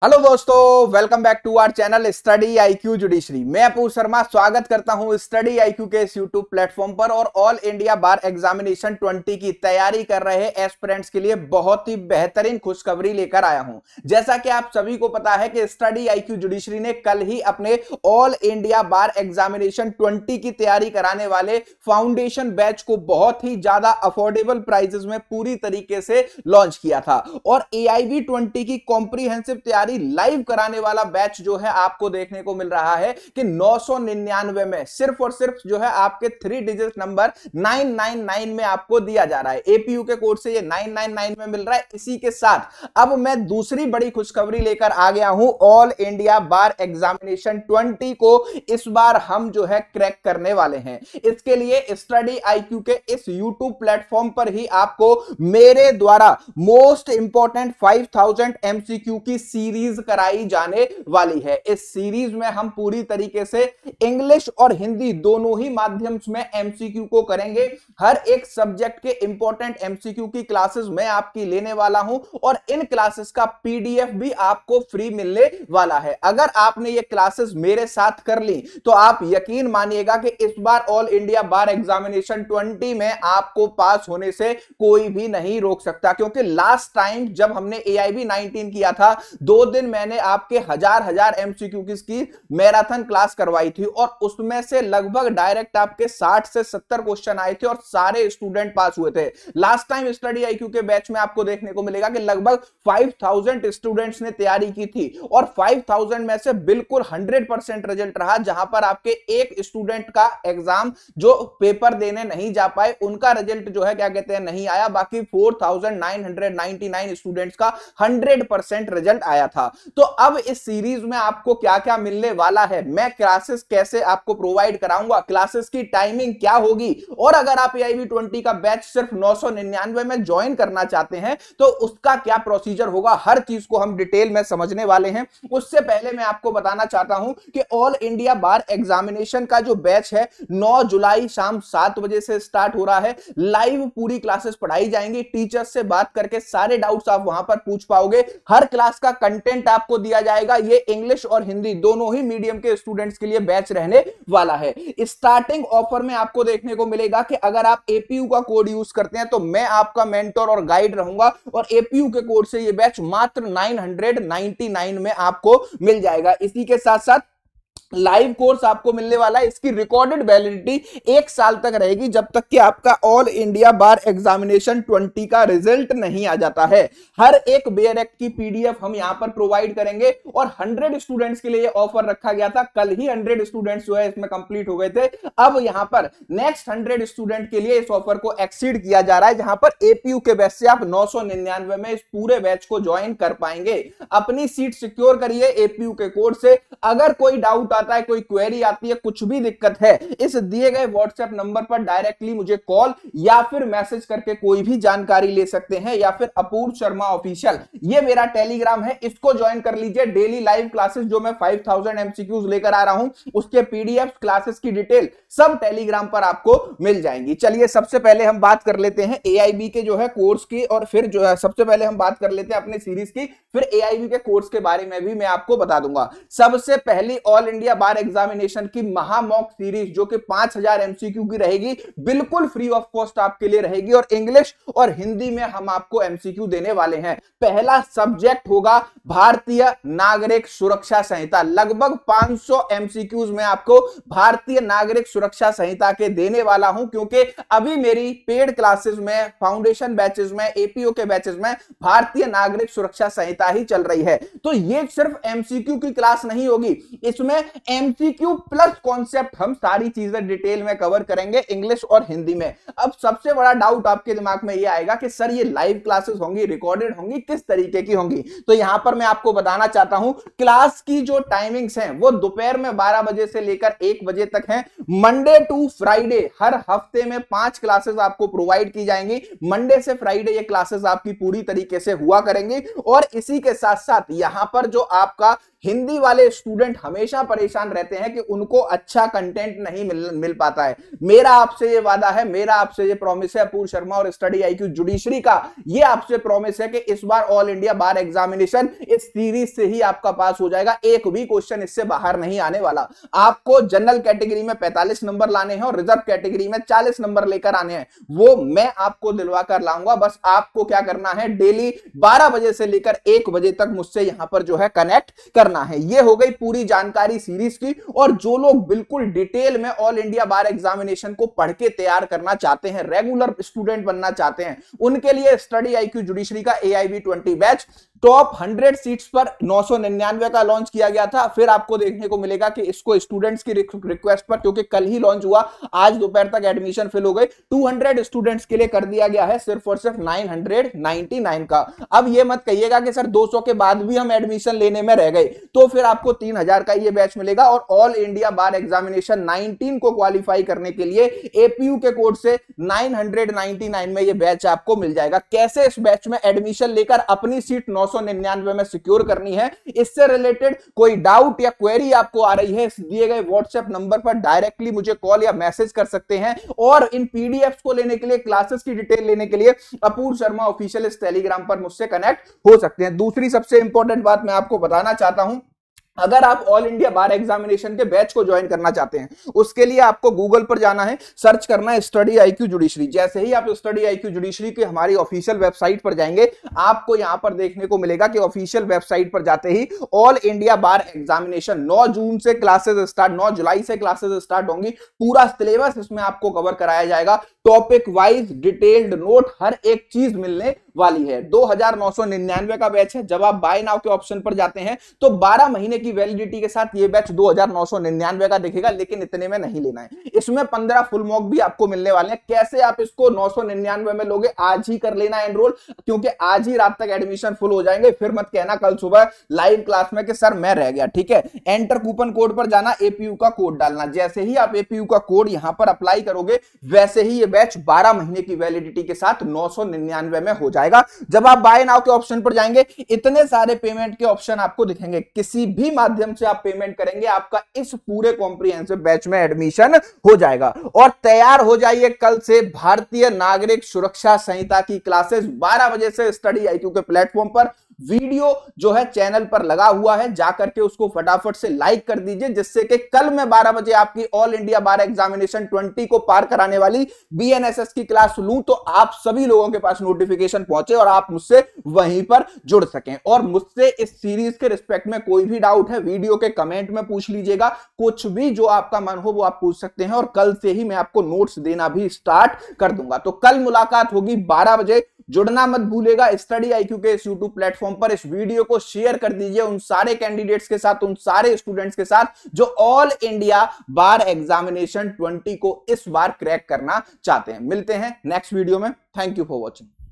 Hello दोस्तों, welcome back to our channel study IQ judiciary. मैं अपूर्व शर्मा स्वागत करता हूं स्टडी आईक्यू के इस यूट्यूब प्लेटफॉर्म पर। और ऑल इंडिया बार एग्जामिनेशन 20 की तैयारी कर रहे एस्पिरेंट्स के लिए बहुत ही बेहतरीन खुशखबरी लेकर आया हूं। जैसा कि आप सभी को पता है कि स्टडी आईक्यू जुडिशरी ने कल ही अपने ऑल इंडिया बार एग्जामिनेशन 20 की तैयारी कराने वाले फाउंडेशन बैच को बहुत ही ज्यादा अफोर्डेबल प्राइसेस में पूरी तरीके से लॉन्च किया था। और AIB 20 की कॉम्प्रिहेंसिव तैयारी लाइव कराने वाला बैच जो है आपको देखने को मिल रहा है कि 999 में सिर्फ और सिर्फ जो है आपके 3 डिजिट नंबर 999 में आपको दिया जा रहा है। APU के कोड से ये 999 में मिल रहा है। इसी के साथ अब मैं दूसरी बड़ी खुशखबरी लेकर आ गया हूं। ऑल इंडिया बार एग्जामिनेशन 20 को इस बार हम जो है क्रैक करने वाले हैं। इसके लिए स्टडी आईक्यू के इस यूट्यूब प्लेटफॉर्म पर ही आपको मेरे द्वारा मोस्ट इंपॉर्टेंट 5000 MCQ की सीरीज कराई जाने वाली है। इस सीरीज में हम पूरी तरीके से इंग्लिश और हिंदी दोनों ही माध्यम में MCQ को करेंगे। हर एक सब्जेक्ट के इंपॉर्टेंट MCQ की क्लासेस मैं आपकी लेने वाला हूं और इन क्लासेस का PDF भी आपको फ्री मिलने वाला है। अगर आपने ये क्लासेस मेरे साथ कर ली तो आप यकीन मानिएगा कि इस बार ऑल इंडिया बार एग्जामिनेशन 20 में आपको पास होने से कोई भी नहीं रोक सकता। क्योंकि लास्ट टाइम जब हमने AIB 19 किया था, 2 दिन मैंने आपके हजार MCQ की मैराथन क्लास करवाई थी और उसमें से लगभग डायरेक्ट आपके 60 से 70 क्वेश्चन आए थे और सारे स्टूडेंट पास हुए थे। लास्ट टाइम स्टडी आईक्यू के बैच में आपको देखने को मिलेगा कि लगभग 5000 स्टूडेंट्स ने तैयारी की थी और 5000 में से बिल्कुल 100% रिजल्ट रहा। जहां पर आपके एक स्टूडेंट का एग्जाम जो पेपर देने नहीं जा पाए उनका रिजल्ट जो है क्या कहते हैं नहीं आया। बाकी 4999 स्टूडेंट्स का 100% रिजल्ट आया था। तो अब इस सीरीज में आपको क्या क्या मिलने वाला है, मैं क्लासेस कैसे आपको प्रोवाइड कराऊंगा, क्लासेस की टाइमिंग क्या होगी, और अगर आप AIB 20 का बैच सिर्फ 999 में ज्वाइन करना चाहते हैं तो उसका क्या प्रोसीजर होगा, हर चीज को हम डिटेल में समझने वाले हैं। उससे पहले मैं आपको बताना चाहता हूं कि ऑल इंडिया बार एग्जामिनेशन का जो बैच है 9 जुलाई शाम 7 बजे से स्टार्ट हो रहा है। लाइव पूरी क्लासेस पढ़ाई जाएंगी, टीचर्स से बात करके सारे डाउट्स आप वहां पर पूछ पाओगे। हर क्लास का कंटेंट आपको दिया जाएगा। ये इंग्लिश और हिंदी दोनों ही मीडियम के स्टूडेंट्स के लिए बैच रहने वाला है। स्टार्टिंग ऑफर में आपको देखने को मिलेगा कि अगर आप APU का कोड यूज करते हैं तो मैं आपका मेंटर और गाइड रहूंगा और APU के कोड से ये बैच मात्र 999 में आपको मिल जाएगा। इसी के साथ साथ लाइव कोर्स आपको मिलने वाला है। इसकी रिकॉर्डेड वैलिडिटी 1 साल तक रहेगी, जब तक कि आपका ऑल इंडिया बार एग्जामिनेशन 20 का रिजल्ट नहीं आ जाता है। हर एक बेयर एक्ट की PDF हम यहां पर प्रोवाइड करेंगे और 100 स्टूडेंट्स के लिए ऑफर रखा गया था। कल ही 100 स्टूडेंट्स जो है इसमें कंप्लीट हो गए थे। अब यहां पर नेक्स्ट 100 स्टूडेंट के लिए इस ऑफर को एक्सीड किया जा रहा है, जहां पर APU के बैच से आप 999 में इस पूरे बैच को ज्वाइन कर पाएंगे। अपनी सीट सिक्योर करिए APU के कोड से। अगर कोई डाउट आता है, कोई क्वेरी आती है, कुछ भी दिक्कत है, इस दिए गए व्हाट्सएप नंबर पर डायरेक्टली मुझे कॉल या फिर मैसेज करके कोई भी जानकारी ले सकते हैं, या फिर अपूर्व शर्मा ऑफिशियल ये मेरा टेलीग्राम है, इसको ज्वाइन कर लीजिए। डेली लाइव क्लासेस जो मैं 5000 MCQs लेकर आ रहा हूं उसके PDF क्लासेस की डिटेल सब टेलीग्राम पर आपको मिल जाएंगी। चलिए सबसे पहले हम बात कर लेते हैं AIB के जो है कोर्स की, और फिर जो है सबसे पहले हम बात कर लेते हैं अपने सीरीज की, फिर AIB के कोर्स के बारे में भी मैं आपको बता दूंगा। सबसे पहली ऑल इंडिया बार एग्जामिनेशन की महा मॉक सीरीज जो कि 5000 MCQ की रहेगी, बिल्कुल फ्री ऑफ कॉस्ट आपके लिए रहेगी और इंग्लिश और हिंदी में हम आपको MCQ देने वाले हैं। पहला सब्जेक्ट होगा भारतीय नागरिक सुरक्षा संहिता। लगभग 500 MCQs में आपको भारतीय नागरिक सुरक्षा संहिता के देने वाला हूं, क्योंकि अभी मेरी पेड क्लासेस में, फाउंडेशन बैचेस में, APO के बैचेस में भारतीय नागरिक सुरक्षा संहिता ही चल रही है। तो ये सिर्फ MCQ की क्लास नहीं होगी, इसमें MCQ प्लस कॉन्सेप्ट हम सारी चीजें डिटेल में कवर करेंगे इंग्लिश और हिंदी में। अब सबसे बड़ा डाउट आपके दिमाग में यह आएगा कि सर ये लाइव क्लासेस होंगी, रिकॉर्डेड होंगी, किस तरीके की होंगी? तो यहां पर मैं आपको बताना चाहता हूं क्लास की जो टाइमिंग्स हैं वो दोपहर में 12 बजे से लेकर 1 बजे तक हैं। मंडे टू फ्राइडे हर हफ्ते में 5 क्लासेस आपको प्रोवाइड की जाएंगी। मंडे से फ्राइडे ये क्लासेस आपकी पूरी तरीके से हुआ करेंगी। और इसी के साथ साथ यहां पर जो आपका हिंदी वाले स्टूडेंट हमेशा परेशान रहते हैं कि उनको अच्छा कंटेंट नहीं मिल पाता है। मेरा आपसे ये वादा है, मेरा आपसे ये प्रॉमिस है अपूर्व शर्मा और स्टडी आईक्यू जुडिशरी का ये आपसे प्रॉमिस है कि इस बार ऑल इंडिया बार एग्जामिनेशन इस सीरीज से ही आपका पास हो जाएगा। एक भी क्वेश्चन इससे बाहर नहीं आने वाला। आपको जनरल कैटेगरी में 45 नंबर लाने हैं और रिजर्व कैटेगरी में 40 नंबर लेकर आने हैं, वो मैं आपको दिलवा कर लाऊंगा। बस आपको क्या करना है, डेली 12 बजे से लेकर 1 बजे तक मुझसे यहां पर जो है कनेक्ट करना है। ये हो गई पूरी जानकारी सीरीज की। और जो लोग बिल्कुल डिटेल में ऑल इंडिया बार एग्जामिनेशन को पढ़ के तैयार करना चाहते हैं, रेगुलर स्टूडेंट बनना चाहते हैं, उनके लिए स्टडी आईक्यू जुडिशरी का AIB20 बैच टॉप 100 सीट्स पर 999 का लॉन्च किया गया था। फिर आपको देखने को मिलेगा कि इसको स्टूडेंट्स की रिक्वेस्ट पर, क्योंकि कल ही लॉन्च हुआ, आज दोपहर तक एडमिशन फिल हो गई, 200 स्टूडेंट्स के लिए कर दिया गया है सिर्फ और सिर्फ 999 का। अब ये मत कहिएगा कि सर 200 के बाद भी हम एडमिशन लेने में रह गए, तो फिर आपको 3000 का ये बैच मिलेगा। और ऑल इंडिया बार एग्जामिनेशन 19 को क्वालिफाई करने के लिए APU के कोड से 999 में ये बैच आपको मिल जाएगा। कैसे इस बैच में एडमिशन लेकर अपनी सीट 999 में सिक्योर करनी है, इससे रिलेटेड कोई डाउट या क्वेरी आपको आ रही है, दिए गए व्हाट्सएप नंबर पर डायरेक्टली मुझे कॉल या मैसेज कर सकते हैं। और इन पीडीएफ को लेने के लिए, क्लासेस की डिटेल लेने के लिए अपूर्व शर्मा ऑफिशियल इस टेलीग्राम पर मुझसे कनेक्ट हो सकते हैं। दूसरी सबसे इंपॉर्टेंट बात मैं आपको बताना चाहता हूं, अगर आप ऑल इंडिया बार एग्जामिनेशन के बैच को ज्वाइन करना चाहते हैं, उसके लिए आपको गूगल पर जाना है, सर्च करना है स्टडी आईक्यू जुडिशरी। जैसे ही आप स्टडी आईक्यू जुडिशरी की हमारी ऑफिशियल वेबसाइट पर जाएंगे, आपको यहां पर देखने को मिलेगा कि ऑफिशियल वेबसाइट पर जाते ही ऑल इंडिया बार एग्जामिनेशन 9 जून से क्लासेस स्टार्ट, 9 जुलाई से क्लासेस स्टार्ट होंगी। पूरा सिलेबस इसमें आपको कवर कराया जाएगा, टॉपिक वाइज डिटेल्ड नोट, हर एक चीज मिलने वाली है। 2999 का बैच है। जब आप बाय नाउ के ऑप्शन पर जाते हैं तो 12 महीने की वैलिडिटी के साथ ये बैच 2999 का दिखेगा, लेकिन इतने में नहीं लेना है। इसमें 15 फुल मॉक भी आपको मिलने वाले हैं। कैसे आप इसको 999 में लोगे, आज ही कर लेना एनरोल, क्योंकि आज ही रात तक एडमिशन फुल हो जाएंगे। फिर मत कहना कल सुबह लाइव क्लास में कि सर मैं रह गया। ठीक है, एंटर कूपन कोड पर जाना, APU का कोड डालना। जैसे ही आप APU का कोड यहां पर अप्लाई करोगे, वैसे ही ये बैच 12 महीने की वैलिडिटी के साथ 999 में हो जाएगा। जब आप बाय नाउ के ऑप्शन पर जाएंगे, इतने सारे पेमेंट के ऑप्शन आपको दिखेंगे। किसी भी माध्यम से आप पेमेंट करेंगे, आपका इस पूरे कॉम्प्रिहेंसिव बैच में एडमिशन हो जाएगा। और तैयार हो जाइए कल से भारतीय नागरिक सुरक्षा संहिता की क्लासेस 12 बजे से स्टडी आईक्यू के प्लेटफॉर्म पर। वीडियो जो है चैनल पर लगा हुआ है, जाकर के उसको फटाफट से लाइक कर दीजिए, जिससे कि कल मैं 12 बजे आपकी ऑल इंडिया बार एग्जामिनेशन 20 को पार कराने वाली BNSS की क्लास लूं, तो आप सभी लोगों के पास नोटिफिकेशन पहुंचे और आप मुझसे वहीं पर जुड़ सकें। और मुझसे इस सीरीज के रिस्पेक्ट में कोई भी डाउट है, वीडियो के कमेंट में पूछ लीजिएगा। कुछ भी जो आपका मन हो वो आप पूछ सकते हैं, और कल से ही मैं आपको नोट्स देना भी स्टार्ट कर दूंगा। तो कल मुलाकात होगी 12 बजे। जुड़ना मत भूलेगा स्टडी आईक्यू के इस यूट्यूब प्लेटफॉर्म पर। इस वीडियो को शेयर कर दीजिए उन सारे कैंडिडेट्स के साथ, उन सारे स्टूडेंट्स के साथ जो ऑल इंडिया बार एग्जामिनेशन 20 को इस बार क्रैक करना चाहते हैं। मिलते हैं नेक्स्ट वीडियो में। Thank you for watching.